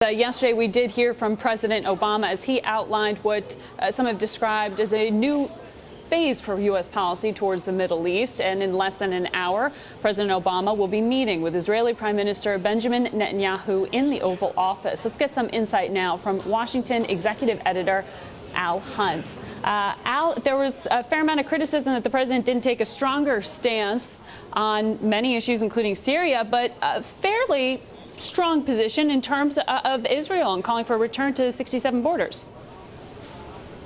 Yesterday, we did hear from President Obama as he outlined what some have described as a new phase for U.S. policy towards the Middle East. And in less than an hour, President Obama will be meeting with Israeli Prime Minister Benjamin Netanyahu in the Oval Office. Let's get some insight now from Washington Executive Editor Al Hunt. Al, there was a fair amount of criticism that the president didn't take a stronger stance on many issues, including Syria, but a fairly strong position in terms of Israel and calling for a return to 67 borders.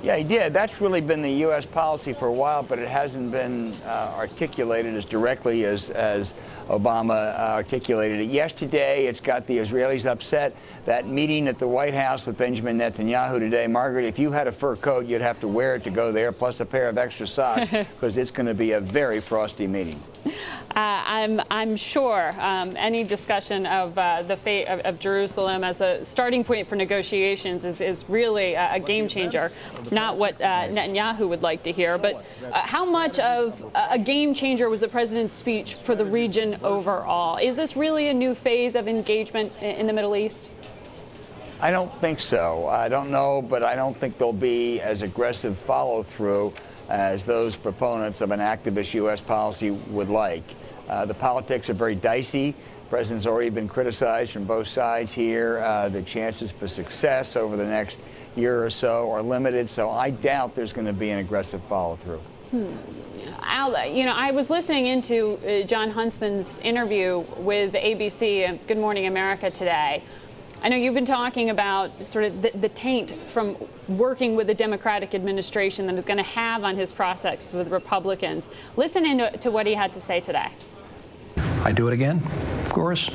Yeah, he did. That's really been the U.S. policy for a while, but it hasn't been articulated as directly as Obama articulated it yesterday. It's got the Israelis upset. That meeting at the White House with Benjamin Netanyahu today, Margaret, if you had a fur coat, you'd have to wear it to go there, plus a pair of extra socks, because it's going to be a very frosty meeting. I'm sure any discussion of the fate of Jerusalem as a starting point for negotiations is really a game changer. Not what Netanyahu would like to hear, but how much of a game changer was the president's speech for the region overall? Is this really a new phase of engagement in the Middle East? I don't think so. I don't know, but I don't think there'll be as aggressive follow-through as those proponents of an activist U.S. policy would like. The politics are very dicey. The president's already been criticized from both sides here. The chances for success over the next year or so are limited, so I doubt there's going to be an aggressive follow-through. Al, I was listening into Jon Huntsman's interview with ABC and Good Morning America today. I know you've been talking about sort of the taint from working with the Democratic administration that is going to have on his prospects with Republicans. Listen to what he had to say today. I do it again, of course.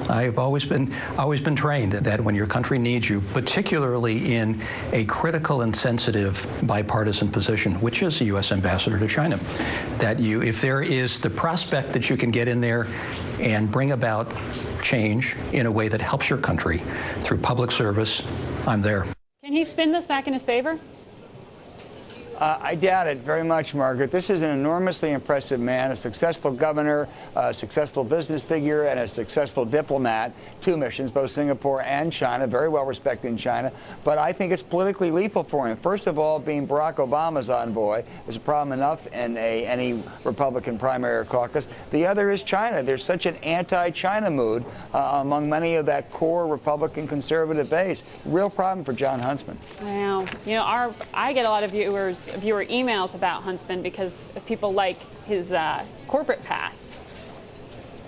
I've always been trained that when your country needs you, particularly in a critical and sensitive bipartisan position, which is the U.S. ambassador to China, that if there is the prospect that you can get in there and bring about change in a way that helps your country through public service, I'm there. Can he spin this back in his favor? I doubt it very much, Margaret. This is an enormously impressive man, a successful governor, a successful business figure, and a successful diplomat. Two missions, both Singapore and China, very well respected in China. But I think it's politically lethal for him. First of all, being Barack Obama's envoy is a problem enough in any Republican primary or caucus. The other is China. There's such an anti-China mood among many of that core Republican conservative base. Real problem for Jon Huntsman. Wow. I get a lot of viewer emails about Huntsman because people like his corporate past.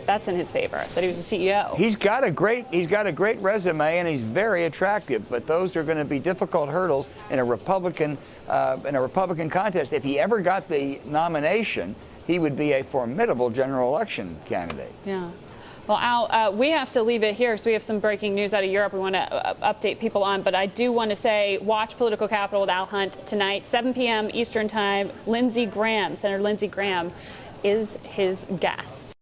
That's in his favor, that he was a CEO. He's got a great resume, and he's very attractive. But those are going to be difficult hurdles in a Republican contest. If he ever got the nomination, he would be a formidable general election candidate. Yeah. Well, Al, we have to leave it here because we have some breaking news out of Europe we want to update people on. But I do want to say, watch Political Capital with Al Hunt tonight, 7 p.m. Eastern Time. Senator Lindsey Graham is his guest.